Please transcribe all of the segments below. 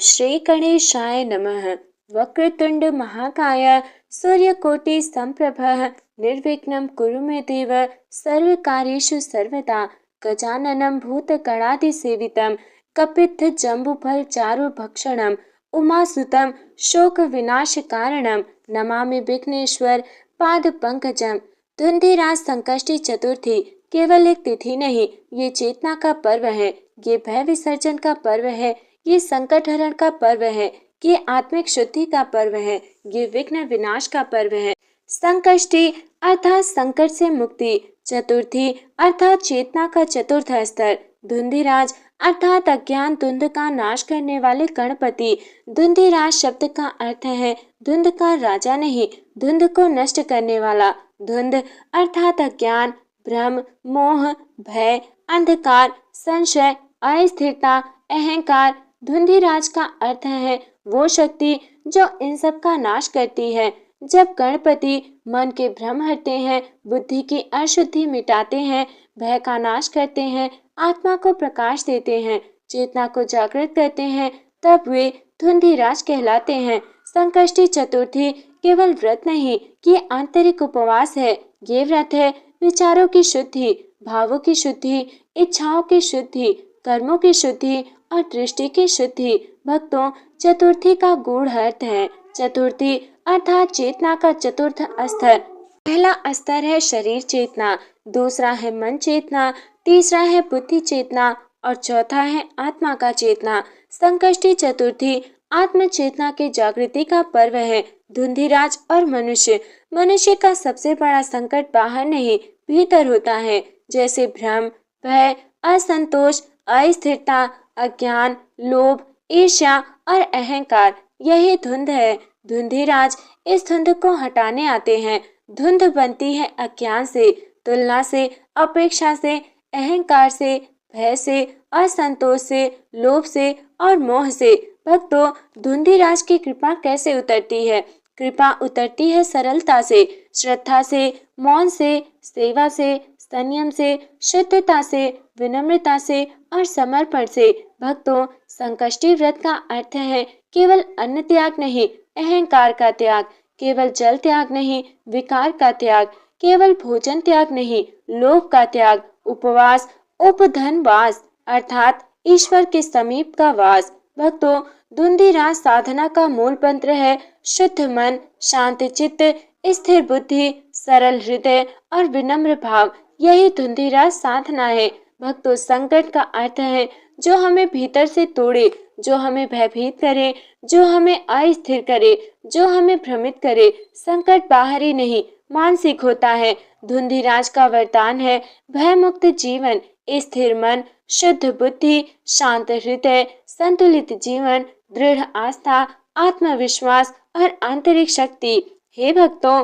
श्री गणेशाय नमः। वक्रतुंड महाकाय सूर्यकोटि संप्रभः निर्विघ्नं कुरु मे देव सर्वकार्येषु सर्वदा। गजाननं भूतगणाधिसेवितं कपित्थजम्बुफल चारुभक्षणं उमासुतं शोकविनाशकारणं नमामि विघ्नेश्वर पादपंकजं। धुंधीराज संकष्टी चतुर्थी केवल एक तिथि नहीं, ये चेतना का पर्व है, ये भय विसर्जन का पर्व है, ये संकट हरण का पर्व है, ये आत्मिक शुद्धि का पर्व है, ये विघ्न विनाश का पर्व है। संकष्टी अर्थात संकट से मुक्ति, चतुर्थी अर्थात चेतना का चतुर्थ स्तर, धुंधीराज अर्थात अज्ञान धुंध का नाश करने वाले गणपति। धुंधीराज शब्द का अर्थ है धुंध का राजा नहीं, धुंध को नष्ट करने वाला। धुंध अर्थात अज्ञान, भ्रम, मोह, भय, अंधकार, संशय, अस्थिरता, अहंकार। धुंधीराज का अर्थ है वो शक्ति जो इन सब का नाश करती है। जब गणपति मन के भ्रम हटते हैं, बुद्धि की अशुद्धि मिटाते हैं, भय का नाश करते हैं, आत्मा को प्रकाश देते हैं, चेतना को जागृत करते हैं, तब वे धुंधीराज कहलाते हैं। संकष्टी चतुर्थी केवल व्रत नहीं, ये आंतरिक उपवास है। ये व्रत है विचारों की शुद्धि, भावों की शुद्धि, इच्छाओं की शुद्धि, कर्मों की शुद्धि और दृष्टि की शुद्धि। भक्तों, चतुर्थी का गूढ़ अर्थ है चतुर्थी अर्थात चेतना का चतुर्थ स्तर। पहला स्तर है शरीर चेतना, दूसरा है मन चेतना, तीसरा है बुद्धि चेतना और चौथा है आत्मा का चेतना। संकष्टी चतुर्थी आत्म चेतना के जागृति का पर्व है। धुंधीराज और मनुष्य का सबसे बड़ा संकट बाहर नहीं, भीतर होता है, जैसे भ्रम, भय, असंतोष, अस्थिरता, अज्ञान, लोभ, ईर्ष्या और अहंकार। यही धुंध है। धुंधीराज इस धुंध को हटाने आते हैं। धुंध बनती है अज्ञान से, तुलना से, अपेक्षा से, अहंकार से, भय से, असंतोष से, लोभ से और मोह से। भक्तों, धुंधीराज की कृपा कैसे उतरती है? कृपा उतरती है सरलता से, श्रद्धा से, मौन से, सेवा से, संयम से, शुद्धता से, विनम्रता से और समर्पण से। भक्तों, संकष्टी व्रत का अर्थ है केवल अन्न त्याग नहीं, अहंकार का त्याग, केवल जल त्याग नहीं, विकार का त्याग, केवल भोजन त्याग नहीं, लोभ का त्याग, उपवास, उपधनवास अर्थात ईश्वर के समीप का वास। भक्तों, धुंधीराज साधना का मूल मंत्र है शुद्ध मन, शांत चित्त, स्थिर बुद्धि, सरल हृदय और विनम्र भाव। यही धुंधीराज साधना है। भक्तों, संकट का अर्थ है जो हमें भीतर से तोड़े, जो हमें भयभीत करे, जो हमें अस्थिर करे, जो हमें भ्रमित करे। संकट बाहरी नहीं, मानसिक होता है। धुंधीराज का वरदान है भय मुक्त जीवन, स्थिर मन, शुद्ध बुद्धि, शांत हृदय, संतुलित जीवन, दृढ़ आस्था, आत्मविश्वास और आंतरिक शक्ति। हे भक्तों,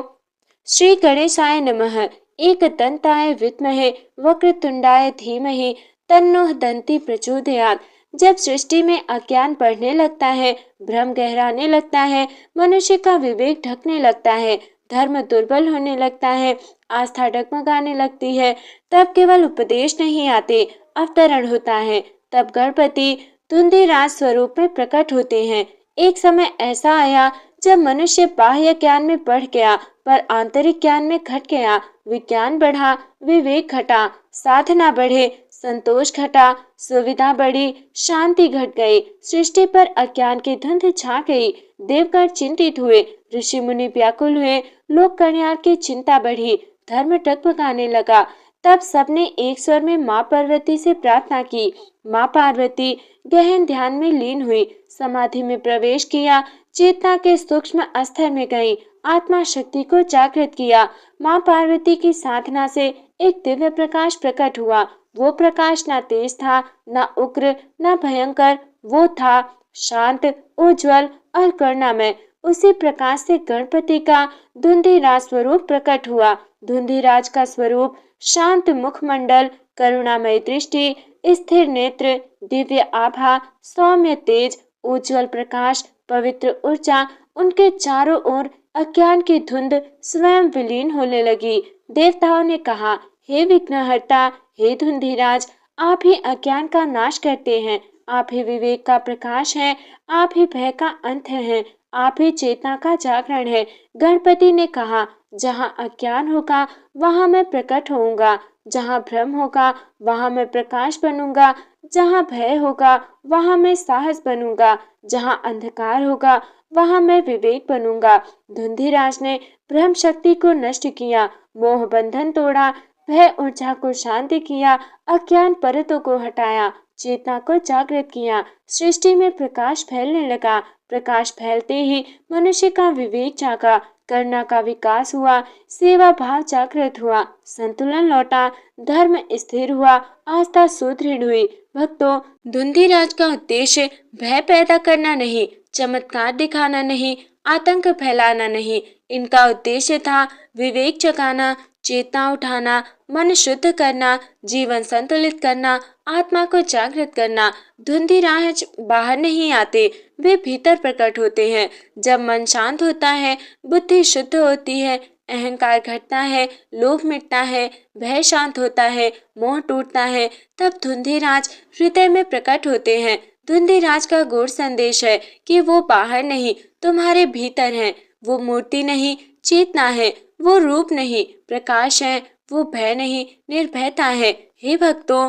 श्री गणेशाय नमः। एकदंताय विद्महे वक्रतुंडाय धीमहि तन्नो दंती प्रचोदयात्। जब सृष्टि में अज्ञान बढ़ने लगता है, भ्रम गहराने लगता है, मनुष्य का विवेक ढकने लगता है, धर्म दुर्बल होने लगता है, आस्था डगमगाने लगती है, तब केवल उपदेश नहीं आते, अवतरण होता है। तब गणपति धुंधीराज स्वरूप में प्रकट होते हैं। एक समय ऐसा आया जब मनुष्य बाह्य ज्ञान में बढ़ गया पर आंतरिक ज्ञान में घट गया। विज्ञान बढ़ा, विवेक घटा, साधना बढ़े, संतोष घटा, सुविधा बढ़ी, शांति घट गई, सृष्टि पर अज्ञान की धुंध छा गई। देवगण चिंतित हुए, ऋषि मुनि व्याकुल हुए, लोक कल्याण की चिंता बढ़ी, धर्म डगमगाने लगा। तब सबने एक स्वर में माँ पार्वती से प्रार्थना की। माँ पार्वती गहन ध्यान में लीन हुई, समाधि में प्रवेश किया, चेतना के सूक्ष्म स्तर में गई, आत्मा शक्ति को जागृत किया। माँ पार्वती की साधना से एक दिव्य प्रकाश प्रकट हुआ। वो प्रकाश न तेज था, न उग्र, न भयंकर, वो था शांत, उज्जवल और करुणामय। उसी प्रकाश से गणपति का धुंधीराज स्वरूप प्रकट हुआ। धुंधीराज का स्वरूप शांत मुखमंडल, करुणामय दृष्टि, स्थिर नेत्र, दिव्य आभा, सौम्य तेज, उज्जवल प्रकाश, पवित्र ऊर्जा। उनके चारों ओर अज्ञान की धुंध स्वयं विलीन होने लगी। देवताओं ने कहा, हे विघ्नहर्ता, हे धुंधीराज, आप ही अज्ञान का नाश करते हैं, आप ही विवेक का प्रकाश है, आप ही भय का अंत है, आप ही चेतना का जागरण है। गणपति ने कहा, जहाँ अज्ञान होगा वहाँ मैं प्रकट होऊंगा, जहाँ भ्रम होगा वहाँ मैं प्रकाश बनूंगा, जहाँ भय होगा वहाँ मैं साहस बनूंगा, जहाँ अंधकार होगा वहाँ मैं विवेक बनूंगा। धुंधीराज ने ब्रह्म शक्ति को नष्ट किया, मोह बंधन तोड़ा, भय ऊर्जा को शांत किया, अज्ञान परतों को हटाया, चेतना को जागृत किया। सृष्टि में प्रकाश फैलने लगा। प्रकाश फैलते ही मनुष्य का विवेक जागा, करुणा का विकास हुआ, सेवा भाव जागृत हुआ, संतुलन लौटा, धर्म स्थिर हुआ, आस्था सुदृढ़ हुई। भक्तों, धुंधीराज का उद्देश्य भय पैदा करना नहीं, चमत्कार दिखाना नहीं, आतंक फैलाना नहीं। इनका उद्देश्य था विवेक जगाना, चेतना उठाना, मन शुद्ध करना, जीवन संतुलित करना, आत्मा को जागृत करना। धुंधीराज बाहर नहीं आते, वे भीतर प्रकट होते हैं। जब मन शांत होता है, बुद्धि शुद्ध होती है, अहंकार घटता है, लोभ मिटता है, भय शांत होता है, मोह टूटता है, तब धुंधीराज हृदय में प्रकट होते हैं। धुंधीराज का गूढ़ संदेश है कि वो बाहर नहीं, तुम्हारे भीतर है। वो मूर्ति नहीं, चेतना है। वो रूप नहीं, प्रकाश है। वो भय नहीं, निर्भयता है। हे भक्तों,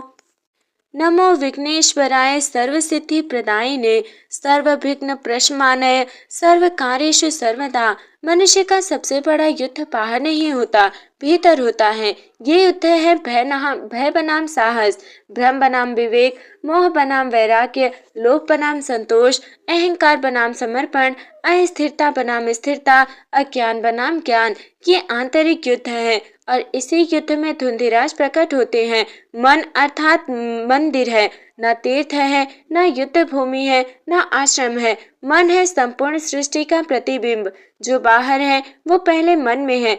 नमो विघ्नेश्वराय सर्वसिद्धि प्रदायिने सर्वविघ्न प्रशमानय सर्व कार्येषु सर्वदा। मनुष्य का सबसे बड़ा युद्ध बाहर नहीं होता, भीतर होता है। ये युद्ध है भय बनाम साहस, भ्रम बनाम विवेक, मोह बनाम वैराग्य, लोभ बनाम संतोष, अहंकार बनाम समर्पण, अस्थिरता बनाम स्थिरता, अज्ञान बनाम ज्ञान। ये आंतरिक युद्ध है और इसी युद्ध में धुंधीराज प्रकट होते हैं। मन अर्थात मंदिर है, न तीर्थ है, न युद्ध भूमि है, न आश्रम है। मन है संपूर्ण सृष्टि का प्रतिबिंब। जो बाहर है वो पहले मन में है।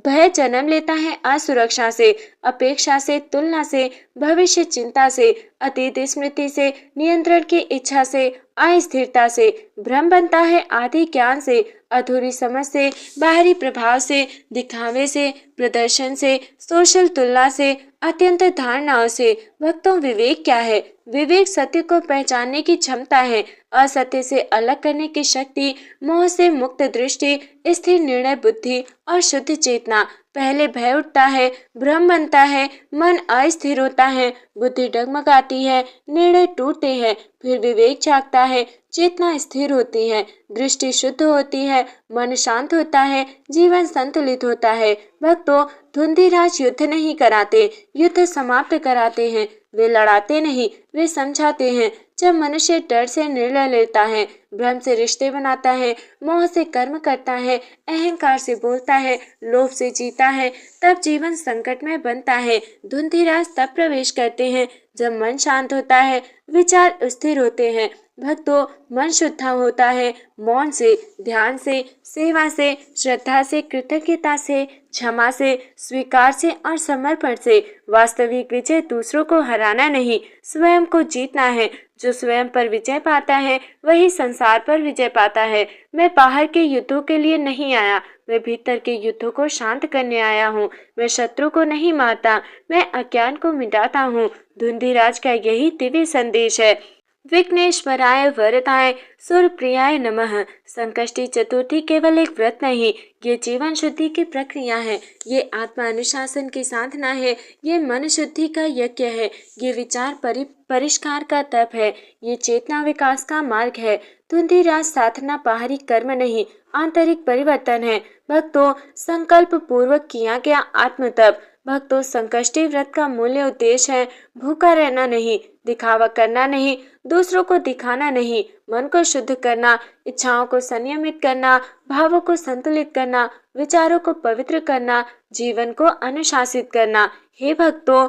भय जन्म लेता है असुरक्षा से, अपेक्षा से, तुलना से, भविष्य चिंता से, अतीत स्मृति से, नियंत्रण की इच्छा से, अस्थिरता से। भ्रम बनता है आदि ज्ञान से, अधूरी समझ से, बाहरी प्रभाव से, दिखावे से, प्रदर्शन से, सोशल तुलना से, अत्यंत धारणाओं से। भक्तों, विवेक क्या है? विवेक सत्य को पहचानने की क्षमता है, असत्य से अलग करने की शक्ति, मोह से मुक्त दृष्टि, स्थिर निर्णय बुद्धि और शुद्ध चेतना। पहले भय उठता है, भ्रम बनता है, मन अस्थिर होता है, बुद्धि डगमगाती है, निर्णय टूटते हैं, फिर विवेक जागता है, चेतना स्थिर होती है, दृष्टि शुद्ध होती है, मन शांत होता है, जीवन संतुलित होता है। भक्तों, धुंधीराज युद्ध नहीं कराते, युद्ध समाप्त कराते हैं। वे लड़ाते नहीं, वे समझाते हैं। जब मनुष्य डर से निर्णय लेता है, भ्रम से रिश्ते बनाता है, मोह से कर्म करता है, अहंकार से बोलता है, लोभ से जीता है, तब जीवन संकट में बनता है। धुंधीराज तब प्रवेश करते हैं जब मन शांत होता है, विचार स्थिर होते हैं। भक्तों, मन शुद्ध होता है मौन से, ध्यान से, सेवा से, श्रद्धा से, कृतज्ञता से, क्षमा से, स्वीकार से और समर्पण से। वास्तविक विजय दूसरों को हराना नहीं, स्वयं को जीतना है। जो स्वयं पर विजय पाता है वही संसार पर विजय पाता है। मैं बाहर के युद्धों के लिए नहीं आया, मैं भीतर के युद्धों को शांत करने आया हूँ। मैं शत्रु को नहीं मारता, मैं अज्ञान को मिटाता हूँ। धुंधीराज का यही दिव्य संदेश है। विघ्नेश्वराय वरदाय सूर्यप्रियाय नमः। संकष्टी चतुर्थी केवल एक व्रत नहीं, ये जीवन शुद्धि की प्रक्रिया है। ये आत्मा अनुशासन की साधना है। ये मन शुद्धि का यज्ञ है। ये विचार परिष्कार का तप है। ये चेतना विकास का मार्ग है। धुंधीराज साधना बाहरी कर्म नहीं, आंतरिक परिवर्तन है। भक्तों, संकल्प पूर्वक किया गया आत्म तप। भक्तों, संकष्टी व्रत का मूल्य उद्देश्य है भूखा रहना नहीं, दिखावा करना नहीं, दूसरों को दिखाना नहीं, मन को शुद्ध करना, इच्छाओं को संयमित करना, भावों को संतुलित करना, विचारों को पवित्र करना, जीवन को अनुशासित करना। हे भक्तों,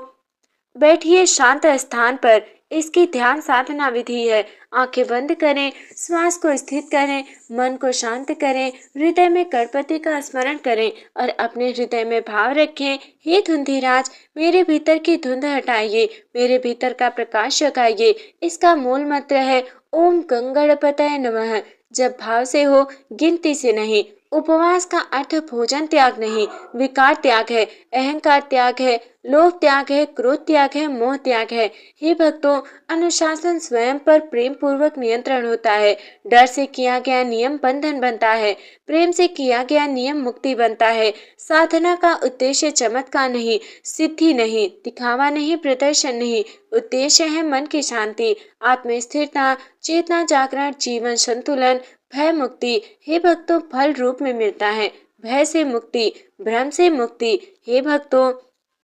बैठिए शांत स्थान पर। इसकी ध्यान साधना विधि है। आंखें बंद करें, श्वास को स्थिर करें, मन को शांत करें, हृदय में गणपति का स्मरण करें और अपने हृदय में भाव रखें, हे धुंधीराज, मेरे भीतर की धुंध हटाइए, मेरे भीतर का प्रकाश जगाइए। इसका मूल मंत्र है ओम गंगणपतये नमः। जब भाव से हो, गिनती से नहीं। उपवास का अर्थ भोजन त्याग नहीं, विकार त्याग है, अहंकार त्याग है, लोभ त्याग है, क्रोध त्याग है, मोह त्याग है। हे भक्तों, अनुशासन स्वयं पर प्रेम पूर्वक नियंत्रण होता है। डर से किया गया नियम बंधन बनता है, प्रेम से किया गया नियम मुक्ति बनता है। साधना का उद्देश्य चमत्कार नहीं, सिद्धि नहीं, दिखावा नहीं, प्रदर्शन नहीं। उद्देश्य है मन की शांति, आत्म स्थिरता, चेतना जागरण, जीवन संतुलन, भय मुक्ति। हे भक्तों, फल रूप में मिलता है। भय से मुक्ति, भ्रम से मुक्ति। हे भक्तों,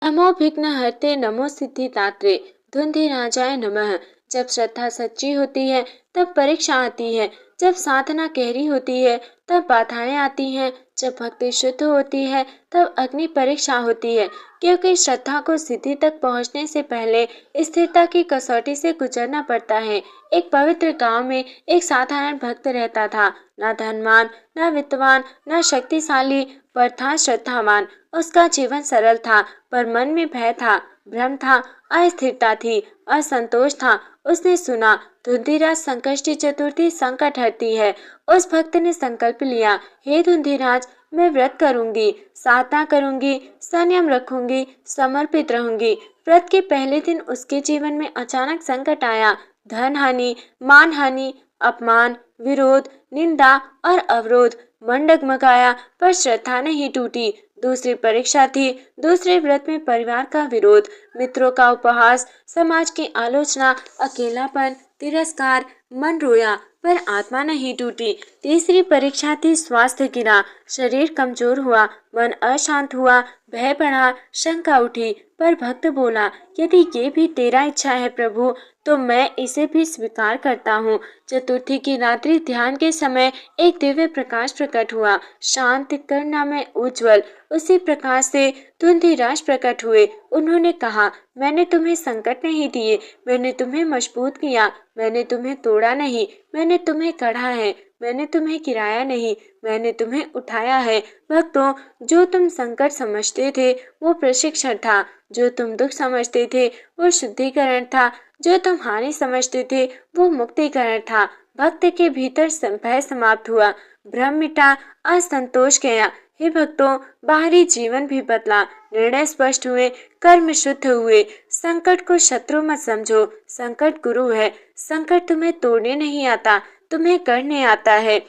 नमो विघ्न हरते, नमो सिद्धिदात्रे, धुंधि राजाय नमः। जब श्रद्धा सच्ची होती है तब परीक्षा आती है, जब साधना गहरी होती है तब बाधाएं आती हैं, जब भक्ति शुद्ध होती है तब अग्नि परीक्षा होती है। क्योंकि श्रद्धा को सिद्धि तक पहुंचने से पहले स्थिरता की कसौटी से गुजरना पड़ता है। एक पवित्र गांव में एक साधारण भक्त रहता था, न धनवान, न विद्वान, न शक्तिशाली, पर था श्रद्धावान। उसका जीवन सरल था, पर मन में भय था, भ्रम था, अस्थिरता थी, असंतोष था। उसने सुना धुंधीराज संकष्टी चतुर्थी संकट हरती है। उस भक्त ने संकल्प लिया, हे धुंधीराज, मैं व्रत करूंगी, साधना करूंगी, संयम रखूंगी, समर्पित रहूंगी। व्रत के पहले दिन उसके जीवन में अचानक संकट आया। धन हानि, मान हानि, अपमान, विरोध, निंदा और अवरोध। मन डगमगाया, पर श्रद्धा नहीं टूटी। दूसरी परीक्षा थी, दूसरे व्रत में परिवार का विरोध, मित्रों का उपहास, समाज की आलोचना, अकेलापन, तिरस्कार। मन रोया पर आत्मा नहीं टूटी। तीसरी परीक्षा थी, स्वास्थ्य गिरा, शरीर कमजोर हुआ, मन अशांत हुआ, भय बढ़ा, शंका उठी। पर भक्त बोला, यदि ये भी तेरा इच्छा है प्रभु, तो मैं इसे भी स्वीकार करता हूँ। चतुर्थी की रात्रि ध्यान के समय एक दिव्य प्रकाश प्रकट हुआ, शांत, करुणामय, उज्जवल। उसी प्रकाश से धुंधीराज प्रकट हुए। उन्होंने कहा, मैंने तुम्हें संकट नहीं दिए, मैंने तुम्हें मजबूत किया, मैंने तुम्हें तोड़ा नहीं, मैंने तुम्हें गढ़ा है, मैंने तुम्हें गिराया नहीं, मैंने तुम्हें उठाया है। भक्तों, जो तुम संकट समझते थे वो प्रशिक्षण था, जो तुम दुख समझते थे वो शुद्धिकरण था, जो तुम हानि समझते थे वो मुक्तिकरण था। भक्त के भीतर भय समाप्त हुआ, भ्रम मिटा, असंतोष गया। हे भक्तों, बाहरी जीवन भी बदला, निर्णय स्पष्ट हुए, कर्म शुद्ध हुए। संकट को शत्रु मत समझो, संकट गुरु है। संकट तुम्हें तोड़ने नहीं आता, तुम्हें करने आता है।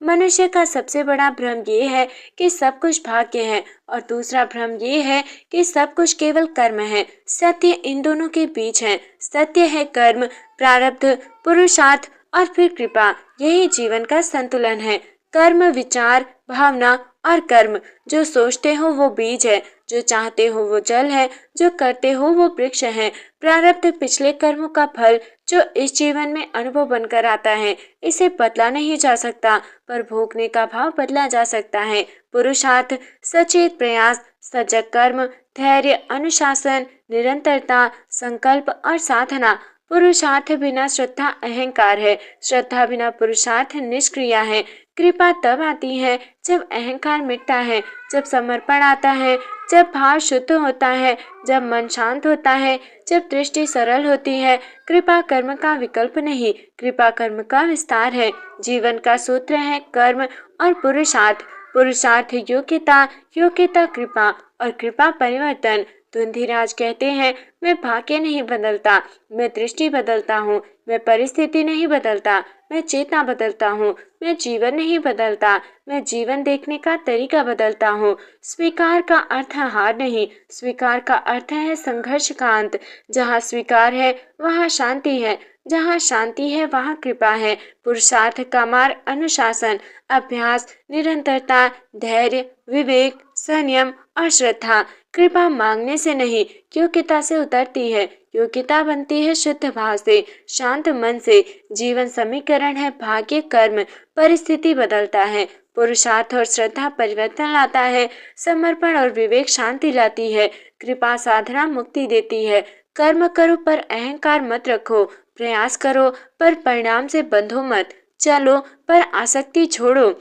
मनुष्य का सबसे बड़ा भ्रम ये है कि सब कुछ भाग्य है, और दूसरा भ्रम ये है कि सब कुछ केवल कर्म है। सत्य इन दोनों के बीच है। सत्य है कर्म, प्रारब्ध, पुरुषार्थ और फिर कृपा। यही जीवन का संतुलन है। कर्म, विचार, भावना और कर्म। जो सोचते हो वो बीज है, जो चाहते हो वो जल है, जो करते हो वो वृक्ष है। प्रारब्ध पिछले कर्मों का फल, जो इस जीवन में अनुभव बनकर आता है। इसे बदला नहीं जा सकता, पर भोगने का भाव बदला जा सकता है। पुरुषार्थ, सचेत प्रयास, सजग कर्म, धैर्य, अनुशासन, निरंतरता, संकल्प और साधना। पुरुषार्थ बिना श्रद्धा अहंकार है, श्रद्धा बिना पुरुषार्थ निष्क्रिय है। कृपा तब आती है जब अहंकार मिटता है, जब समर्पण आता है, जब भाव शुद्ध होता है, जब मन शांत होता है, जब दृष्टि सरल होती है। कृपा कर्म का विकल्प नहीं, कृपा कर्म का विस्तार है। जीवन का सूत्र है कर्म और पुरुषार्थ। पुरुषार्थ योग्यता, योग्यता कृपा और कृपा परिवर्तन। धुंधीराज कहते हैं, मैं भाग्य नहीं बदलता, मैं दृष्टि बदलता हूँ। मैं परिस्थिति नहीं बदलता, मैं चेतना बदलता हूँ। मैं जीवन नहीं बदलता, मैं जीवन देखने का तरीका बदलता हूँ। स्वीकार का अर्थ है हार नहीं, स्वीकार का अर्थ है संघर्ष का अंत। जहाँ स्वीकार है वहाँ शांति है, जहाँ शांति है वहाँ कृपा है। पुरुषार्थ का मार्ग अनुशासन, अभ्यास, निरंतरता, धैर्य, विवेक, संयम और श्रद्धा। कृपा मांगने से नहीं, योग्यता से उतरती है। योग्यता बनती है शुद्ध भाव से, शांत मन से। जीवन समीकरण है भाग्य कर्म, परिस्थिति बदलता है। पुरुषार्थ और श्रद्धा परिवर्तन लाता है, समर्पण और विवेक शांति लाती है, कृपा साधना मुक्ति देती है। कर्म करो पर अहंकार मत रखो, प्रयास करो पर परिणाम से बंधो मत, चलो पर आसक्ति छोड़ो।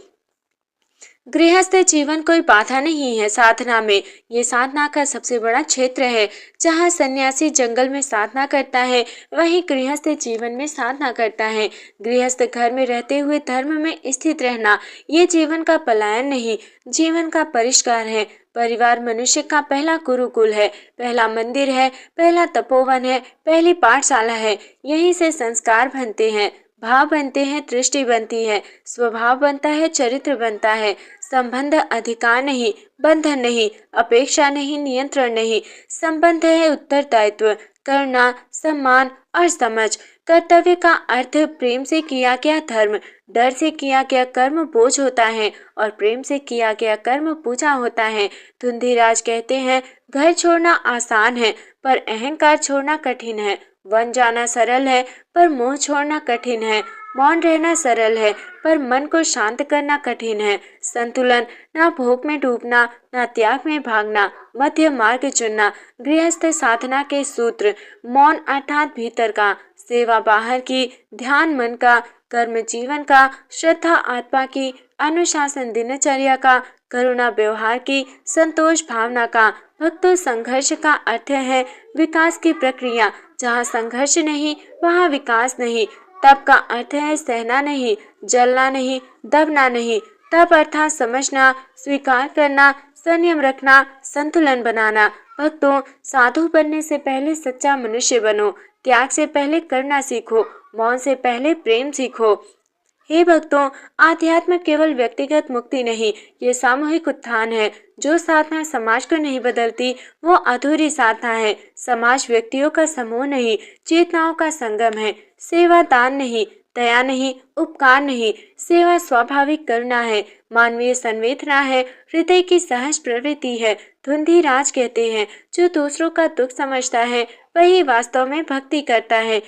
गृहस्थ जीवन कोई बाधा नहीं है साधना में। ये साधना का सबसे बड़ा क्षेत्र है। जहाँ सन्यासी जंगल में साधना करता है, वहीं गृहस्थ जीवन में साधना करता है। गृहस्थ घर में रहते हुए धर्म में स्थित रहना, ये जीवन का पलायन नहीं, जीवन का परिष्कार है। परिवार मनुष्य का पहला गुरुकुल है, पहला मंदिर है, पहला तपोवन है, पहली पाठशाला है। यहीं से संस्कार बनते हैं, भाव बनते हैं, दृष्टि बनती है, स्वभाव बनता है, चरित्र बनता है। संबंध अधिकार नहीं, बंधन नहीं, अपेक्षा नहीं, नियंत्रण नहीं। संबंध है उत्तरदायित्व, करुणा, सम्मान और समझ। कर्तव्य का अर्थ प्रेम से किया गया धर्म, डर से किया गया कर्म बोझ होता है और प्रेम से किया गया कर्म पूजा होता है। धुंधीराज कहते हैं, घर छोड़ना आसान है पर अहंकार छोड़ना कठिन है। वन जाना सरल है पर मोह छोड़ना कठिन है। मौन रहना सरल है पर मन को शांत करना कठिन है। संतुलन, ना भोग में डूबना, ना त्याग में भागना, मध्य मार्ग चुनना। गृहस्थ साधना के सूत्र: मौन अर्थात भीतर का, सेवा बाहर की, ध्यान मन का, कर्म जीवन का, श्रद्धा आत्मा की, अनुशासन दिनचर्या का, करुणा व्यवहार की, संतोष भावना का। भक्तों, संघर्ष का अर्थ है विकास की प्रक्रिया। जहाँ संघर्ष नहीं, वहाँ विकास नहीं। तप का अर्थ है सहना नहीं, जलना नहीं, दबना नहीं। तप अर्थात समझना, स्वीकार करना, संयम रखना, संतुलन बनाना। भक्तों, साधु बनने से पहले सच्चा मनुष्य बनो। त्याग से पहले करना सीखो, मौन से पहले प्रेम सीखो। हे भक्तों, आध्यात्म केवल व्यक्तिगत मुक्ति नहीं, ये सामूहिक उत्थान है। जो साधना समाज को नहीं बदलती, वो अधूरी साधना है। समाज व्यक्तियों का समूह नहीं, चेतनाओं का संगम है। सेवा दान नहीं, दया नहीं, उपकार नहीं। सेवा स्वाभाविक करुणा है, मानवीय संवेदना है, हृदय की सहज प्रवृत्ति है। धुंधीराज कहते हैं, जो दूसरों का दुख समझता है, वही वास्तव में भक्ति करता है।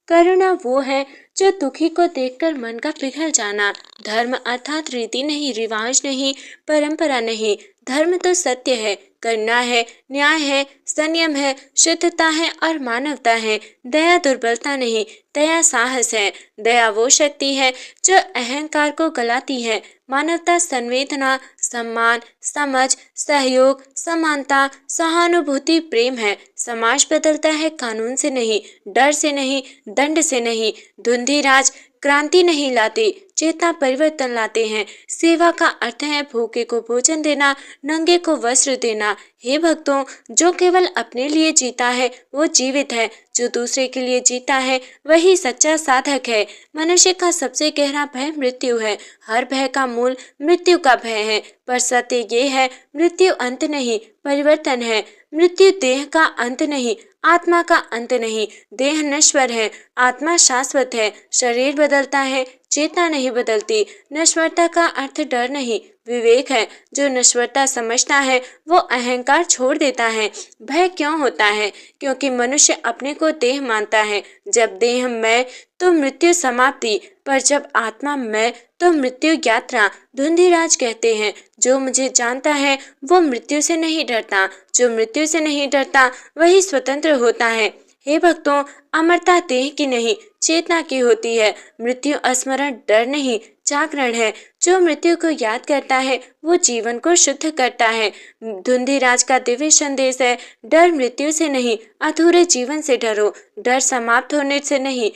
करुणा वो है जो दुखी को देखकर मन का पिघल जाना। धर्म अर्थात रीति नहीं, रिवाज नहीं, परंपरा नहीं। धर्म तो सत्य है, करुणा है, न्याय है, संयम है, शुद्धता है और मानवता है। दया दुर्बलता नहीं, दया साहस है। दया वो शक्ति है जो अहंकार को गलाती है। मानवता संवेदना, सम्मान, समझ, सहयोग, समानता, सहानुभूति, प्रेम है। समाज बदलता है कानून से नहीं, डर से नहीं, दंड से नहीं। धुंधीराज क्रांति नहीं लाते, चेतना परिवर्तन लाते हैं। सेवा का अर्थ है भूखे को भोजन देना, नंगे को वस्त्र देना। हे भक्तों, जो केवल अपने लिए जीता है वो जीवित है, जो दूसरे के लिए जीता है वही सच्चा साधक है। मनुष्य का सबसे गहरा भय मृत्यु है। हर भय का मूल मृत्यु का भय है, पर सत्य ये है, मृत्यु अंत नहीं, परिवर्तन है। मृत्यु देह का अंत नहीं, आत्मा का अंत नहीं। देह नश्वर है, आत्मा शाश्वत है। शरीर बदलता है, चेतना नहीं बदलती। नश्वरता का अर्थ डर नहीं, विवेक है। जो नश्वरता समझता है वो अहंकार छोड़ देता है। भय क्यों होता है? क्योंकि मनुष्य अपने को देह मानता है। जब देह मैं तो मृत्यु समाप्ति, पर जब आत्मा मैं तो मृत्यु यात्रा। धुंधीराज कहते हैं, जो मुझे जानता है वो मृत्यु से नहीं डरता। जो मृत्यु से नहीं डरता वही स्वतंत्र होता है। हे भक्तों, अमरता देह की नहीं, चेतना की होती है। मृत्यु स्मरण डर नहीं, जागरण है। जो मृत्यु को याद करता है वो जीवन को शुद्ध करता है। धुंधीराज का दिव्य संदेश है, डर मृत्यु से नहीं, अधूरे जीवन से डरो। डर समाप्त होने से नहीं,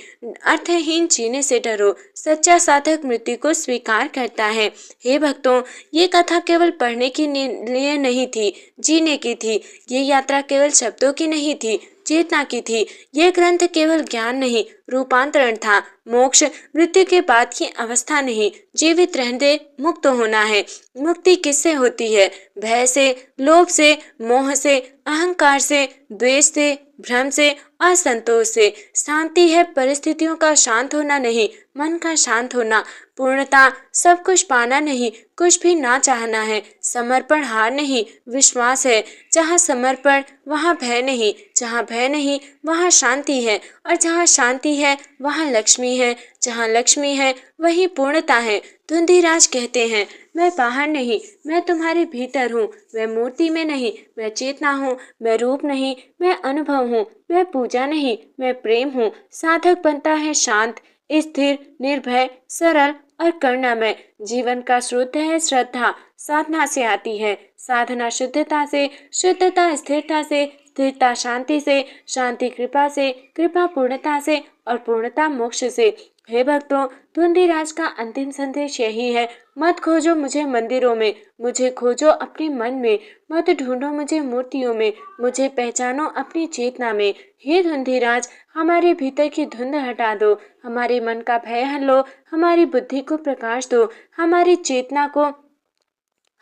अर्थहीन जीने से डरो। सच्चा साधक मृत्यु को स्वीकार करता है। हे भक्तों, ये कथा केवल पढ़ने के लिए नहीं थी, जीने की थी। ये यात्रा केवल शब्दों की नहीं थी, चेतना की थी। यह ग्रंथ केवल ज्ञान नहीं, रूपांतरण था। मोक्ष मृत्यु के बाद की अवस्था नहीं, जीवित रहने मुक्त होना है। मुक्ति किससे होती है? भय से, लोभ से, मोह से, अहंकार से, द्वेष से, भ्रम से, असंतोष से। शांति है परिस्थितियों का शांत होना नहीं, मन का शांत होना। पूर्णता सब कुछ पाना नहीं, कुछ भी ना चाहना है। समर्पण हार नहीं, विश्वास है। जहाँ समर्पण वहाँ भय नहीं, जहाँ भय नहीं वहाँ शांति है, और जहाँ शांति है वहाँ लक्ष्मी है। जहाँ लक्ष्मी है वही पूर्णता है। धुंधीराज कहते हैं, मैं बाहर नहीं, मैं तुम्हारे भीतर हूँ। मैं मूर्ति में नहीं, मैं चेतना हूँ। मैं रूप नहीं, मैं अनुभव हूँ। मैं पूजा नहीं, मैं प्रेम हूँ। साधक बनता है शांत, स्थिर, निर्भय, सरल और करुणामय। जीवन का स्रोत है श्रद्धा, साधना से आती है, साधना शुद्धता से, शुद्धता स्थिरता से, स्थिरता शांति से, शांति कृपा से, कृपा पूर्णता से और पूर्णता मोक्ष से। हे भक्तों, धुंधीराज का अंतिम संदेश यही है, मत खोजो मुझे मंदिरों में, मुझे खोजो अपने मन में, मत ढूंढो मुझे मूर्तियों में, मुझे पहचानो अपनी चेतना में। हे धुंधीराज, हमारे भीतर की धुंध हटा दो, हमारे मन का भय हल लो, हमारी बुद्धि को प्रकाश दो, हमारी चेतना को,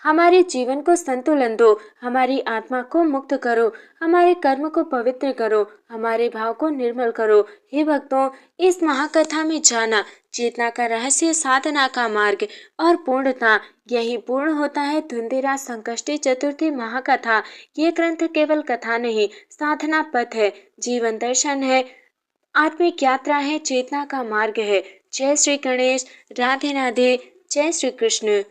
हमारे जीवन को संतुलन दो, हमारी आत्मा को मुक्त करो, हमारे कर्म को पवित्र करो, हमारे भाव को निर्मल करो। हे भक्तों, इस महाकथा में जाना चेतना का रहस्य, साधना का मार्ग और पूर्णता, यही पूर्ण होता है धुंधीराज संकष्टी चतुर्थी महाकथा। ये ग्रंथ केवल कथा नहीं, साधना पथ है, जीवन दर्शन है, आत्मिक यात्रा है, चेतना का मार्ग है। जय श्री गणेश, राधे राधे, जय श्री कृष्ण।